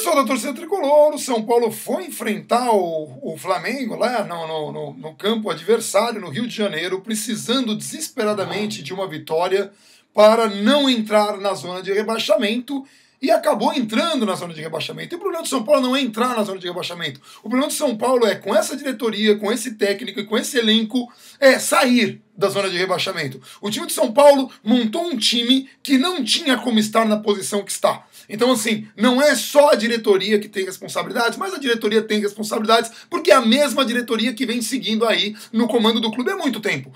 Pessoal da torcida tricolor, o São Paulo foi enfrentar o Flamengo lá no campo adversário, no Rio de Janeiro, precisando desesperadamente de uma vitória para não entrar na zona de rebaixamento, e acabou entrando na zona de rebaixamento. E o problema do São Paulo não é entrar na zona de rebaixamento. O problema do São Paulo é, com essa diretoria, com esse técnico e com esse elenco, sair da zona de rebaixamento. O time de São Paulo montou um time que não tinha como estar na posição que está. Então, assim, não é só a diretoria que tem responsabilidades, mas a diretoria tem responsabilidades porque é a mesma diretoria que vem seguindo aí no comando do clube há muito tempo.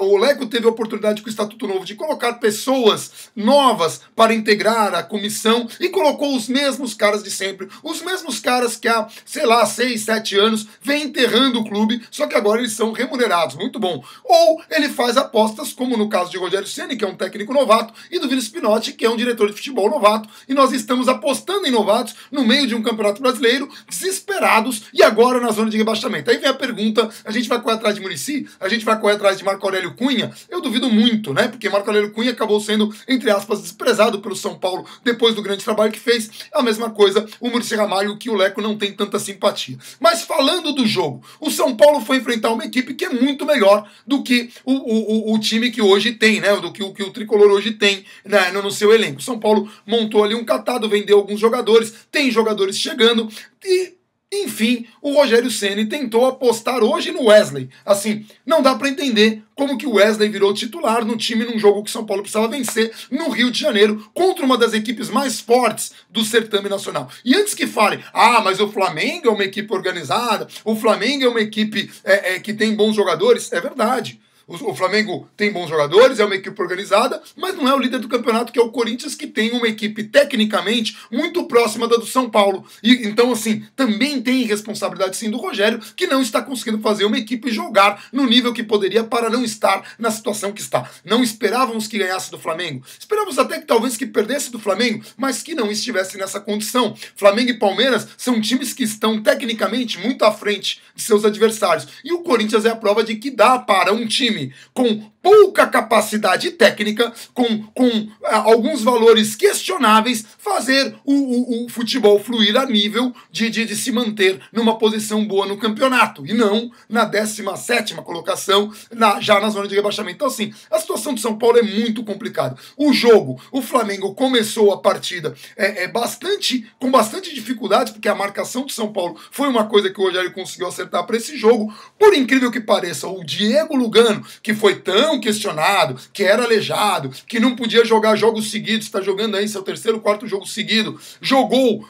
O Leco teve a oportunidade com o Estatuto Novo de colocar pessoas novas para integrar a comissão e colocou os mesmos caras de sempre, os mesmos caras que há, 6, 7 anos vem enterrando o clube, só que agora eles são remunerados, muito bom. Ou ele faz apostas, como no caso de Rogério Ceni, que é um técnico novato, e do Vinícius Pinotti, que é um diretor de futebol novato, e nós estamos apostando em novatos no meio de um campeonato brasileiro, desesperados, e agora na zona de rebaixamento. Aí vem a pergunta, a gente vai correr atrás de Muricy? A gente vai correr atrás de Marco Aurélio Cunha? Eu duvido muito, né? Porque Marco Aurélio Cunha acabou sendo, entre aspas, desprezado pelo São Paulo depois do grande trabalho que fez. A mesma coisa o Muricy Ramalho, que o Leco não tem tanta simpatia. Mas falando do jogo, o São Paulo foi enfrentar uma equipe que é muito melhor do que o time que hoje tem, né? Do que o Tricolor hoje tem, né, no seu elenco. O São Paulo montou ali um catado, vendeu alguns jogadores, tem jogadores chegando e, enfim, o Rogério Ceni tentou apostar hoje no Wesley. Assim, não dá para entender como que o Wesley virou titular no time num jogo que o São Paulo precisava vencer no Rio de Janeiro contra uma das equipes mais fortes do certame nacional. E antes que falem, mas o Flamengo é uma equipe organizada, o Flamengo é uma equipe que tem bons jogadores, é verdade. O Flamengo tem bons jogadores, é uma equipe organizada, mas não é o líder do campeonato, que é o Corinthians, que tem uma equipe tecnicamente muito próxima da do São Paulo. E então, assim, também tem responsabilidade sim do Rogério, que não está conseguindo fazer uma equipe jogar no nível que poderia para não estar na situação que está. Não esperávamos que ganhasse do Flamengo. Esperávamos até que talvez que perdesse do Flamengo, mas que não estivesse nessa condição. Flamengo e Palmeiras são times que estão tecnicamente muito à frente de seus adversários. E o Corinthians é a prova de que dá para um time com pouca capacidade técnica, com alguns valores questionáveis, fazer o futebol fluir a nível de se manter numa posição boa no campeonato, e não na 17ª colocação, já na zona de rebaixamento. Então, assim, a situação de São Paulo é muito complicada. O jogo, o Flamengo começou a partida com bastante dificuldade, porque a marcação de São Paulo foi uma coisa que o Rogério conseguiu acertar para esse jogo. Por incrível que pareça, o Diego Lugano, que foi tão questionado, que era aleijado, que não podia jogar jogos seguidos, está jogando aí seu 3º, 4º jogo seguido, jogou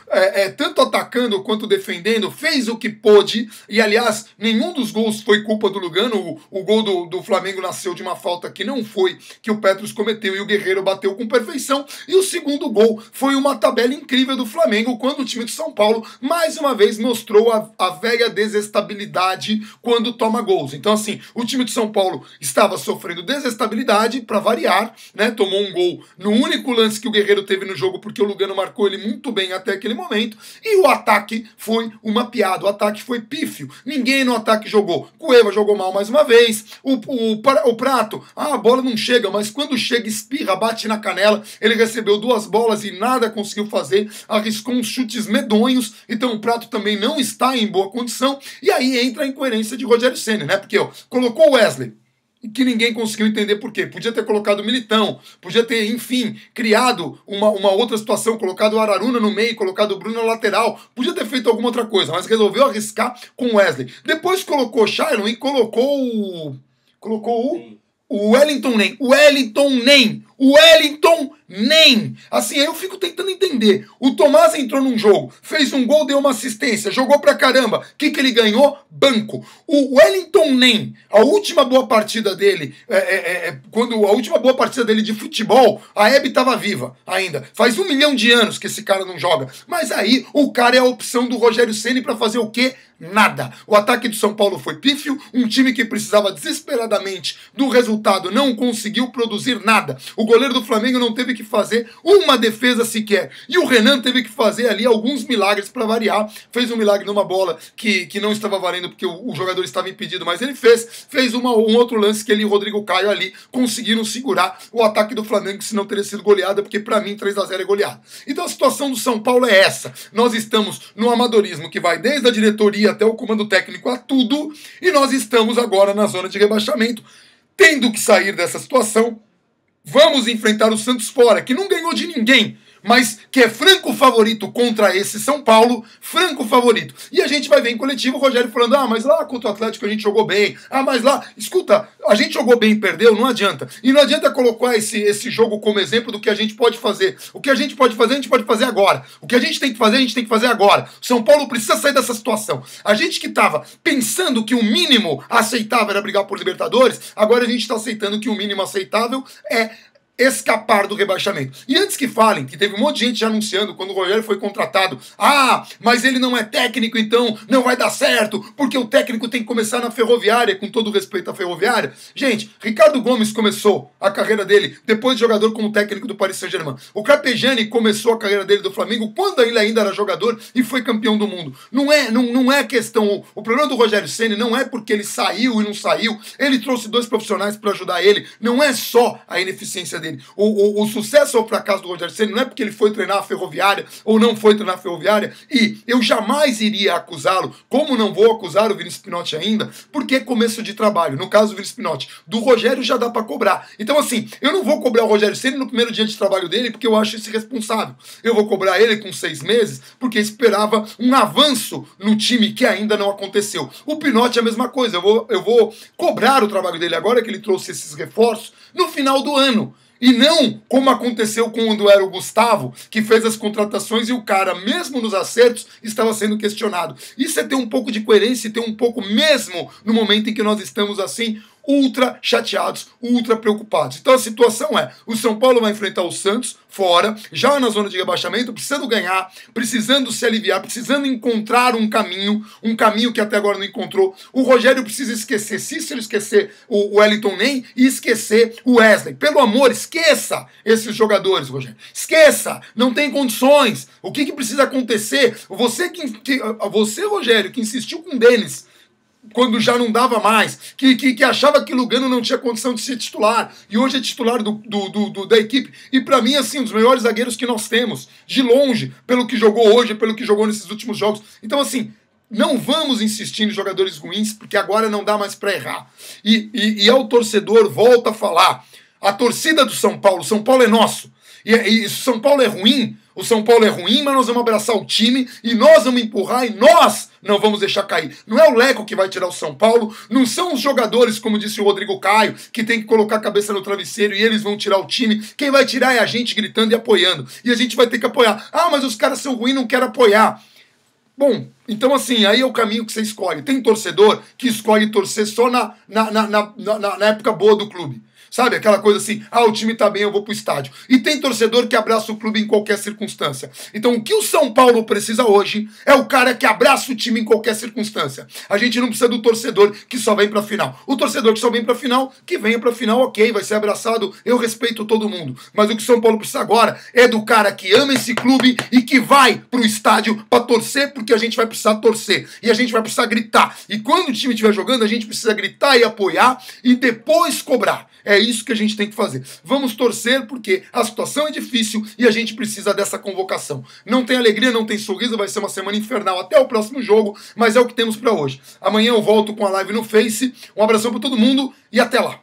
tanto atacando quanto defendendo, fez o que pôde, e aliás, nenhum dos gols foi culpa do Lugano. O gol do Flamengo nasceu de uma falta que não foi, que o Petros cometeu e o Guerreiro bateu com perfeição, e o segundo gol foi uma tabela incrível do Flamengo, quando o time de São Paulo mais uma vez mostrou a velha desestabilidade quando toma gols. Então, assim, o time de São Paulo estava sofrendo desestabilidade, para variar, né? Tomou um gol no único lance que o Guerreiro teve no jogo, porque o Lugano marcou ele muito bem até aquele momento, e o ataque foi uma piada, o ataque foi pífio, ninguém no ataque jogou. Cueva jogou mal mais uma vez, o Prato, a bola não chega, mas quando chega, espirra, bate na canela. Ele recebeu 2 bolas e nada conseguiu fazer, arriscou uns chutes medonhos, então o Prato também não está em boa condição, e aí entra a incoerência de Rogério Ceni, né? Porque colocou o Wesley, que ninguém conseguiu entender por quê. Podia ter colocado o Militão, podia ter, enfim, criado uma outra situação, colocado o Araruna no meio, colocado o Bruno na lateral, podia ter feito alguma outra coisa, mas resolveu arriscar com o Wesley. Depois colocou o Shailon e colocou o Wellington Nem. Assim, eu fico tentando entender. O Tomás entrou num jogo, fez um gol, deu uma assistência, jogou pra caramba. O que ele ganhou? Banco. O Wellington Nem, a última boa partida dele, a última boa partida dele de futebol, a Hebe tava viva ainda. Faz 1 milhão de anos que esse cara não joga. Mas aí, o cara é a opção do Rogério Ceni pra fazer o quê? Nada. O ataque do São Paulo foi pífio, um time que precisava desesperadamente do resultado não conseguiu produzir nada. O goleiro do Flamengo não teve que fazer uma defesa sequer. E o Renan teve que fazer ali alguns milagres para variar. Fez um milagre numa bola que não estava valendo porque o jogador estava impedido, mas ele fez um outro lance que ele e o Rodrigo Caio ali conseguiram segurar o ataque do Flamengo, se não teria sido goleada, porque para mim 3-0 é goleada. Então a situação do São Paulo é essa. Nós estamos no amadorismo que vai desde a diretoria até o comando técnico a tudo, e nós estamos agora na zona de rebaixamento, tendo que sair dessa situação. Vamos enfrentar o Santos fora, que não ganhou de ninguém, mas que é franco favorito contra esse São Paulo, franco favorito. E a gente vai ver em coletivo o Rogério falando, mas lá contra o Atlético a gente jogou bem, mas lá, escuta, a gente jogou bem e perdeu, não adianta. E não adianta colocar esse jogo como exemplo do que a gente pode fazer. O que a gente pode fazer, a gente pode fazer agora. O que a gente tem que fazer, a gente tem que fazer agora. O São Paulo precisa sair dessa situação. A gente que estava pensando que o mínimo aceitável era brigar por Libertadores, agora a gente está aceitando que o mínimo aceitável é escapar do rebaixamento. E antes que falem, que teve um monte de gente já anunciando quando o Rogério foi contratado, mas ele não é técnico, então não vai dar certo, porque o técnico tem que começar na Ferroviária, com todo respeito à Ferroviária. Gente, Ricardo Gomes começou a carreira dele depois de jogador como técnico do Paris Saint-Germain. O Carpegiani começou a carreira dele do Flamengo quando ele ainda era jogador e foi campeão do mundo. Não é questão, o problema do Rogério Ceni não é porque ele saiu e não saiu, ele trouxe 2 profissionais para ajudar ele, não é só a ineficiência dele. O sucesso ou o fracasso do Rogério Ceni não é porque ele foi treinar a Ferroviária ou não foi treinar a Ferroviária, e eu jamais iria acusá-lo, como não vou acusar o Vinícius Pinotti ainda, porque é começo de trabalho. No caso do Vinícius Pinotti, do Rogério já dá para cobrar. Então assim, eu não vou cobrar o Rogério Ceni no primeiro dia de trabalho dele porque eu acho isso irresponsável. Eu vou cobrar ele com 6 meses porque esperava um avanço no time que ainda não aconteceu. O Pinotti é a mesma coisa, eu vou cobrar o trabalho dele agora que ele trouxe esses reforços no final do ano. E não como aconteceu quando era o Gustavo, que fez as contratações e o cara, mesmo nos acertos, estava sendo questionado. Isso é ter um pouco de coerência e ter um pouco mesmo no momento em que nós estamos assim, ultra chateados, ultra preocupados. Então a situação é, o São Paulo vai enfrentar o Santos fora, já na zona de rebaixamento, precisando ganhar, precisando se aliviar, precisando encontrar um caminho que até agora não encontrou. O Rogério precisa esquecer Cícero, esquecer o Wellington Ney e esquecer o Wesley. Pelo amor, esqueça esses jogadores, Rogério. Esqueça, não tem condições. O que precisa acontecer? Você, Rogério, que insistiu com o Denis, quando já não dava mais, que achava que Lugano não tinha condição de ser titular, e hoje é titular da equipe, e para mim, assim, um dos melhores zagueiros que nós temos, de longe, pelo que jogou hoje, pelo que jogou nesses últimos jogos. Então, assim, não vamos insistir em jogadores ruins, porque agora não dá mais para errar. E ao torcedor, volta a falar, a torcida do São Paulo é nosso, e se o São Paulo é ruim, o São Paulo é ruim, mas nós vamos abraçar o time e nós vamos empurrar e nós não vamos deixar cair. Não é o Leco que vai tirar o São Paulo, não são os jogadores, como disse o Rodrigo Caio, que tem que colocar a cabeça no travesseiro e eles vão tirar o time. Quem vai tirar é a gente gritando e apoiando. E a gente vai ter que apoiar. Mas os caras são ruins, não quero apoiar. Bom, então assim, aí é o caminho que você escolhe. Tem torcedor que escolhe torcer só na época boa do clube. Sabe, aquela coisa assim, o time tá bem, eu vou pro estádio. E tem torcedor que abraça o clube em qualquer circunstância. Então o que o São Paulo precisa hoje é o cara que abraça o time em qualquer circunstância. A gente não precisa do torcedor que só vem pra final. O torcedor que só vem pra final, que venha pra final, ok, vai ser abraçado, eu respeito todo mundo. Mas o que o São Paulo precisa agora é do cara que ama esse clube e que vai pro estádio pra torcer, porque a gente vai precisar torcer. E a gente vai precisar gritar. E quando o time estiver jogando, a gente precisa gritar e apoiar e depois cobrar. É isso que a gente tem que fazer. Vamos torcer porque a situação é difícil e a gente precisa dessa convocação. Não tem alegria, não tem sorriso, vai ser uma semana infernal até o próximo jogo, mas é o que temos para hoje. Amanhã eu volto com a live no Face. Um abração para todo mundo e até lá.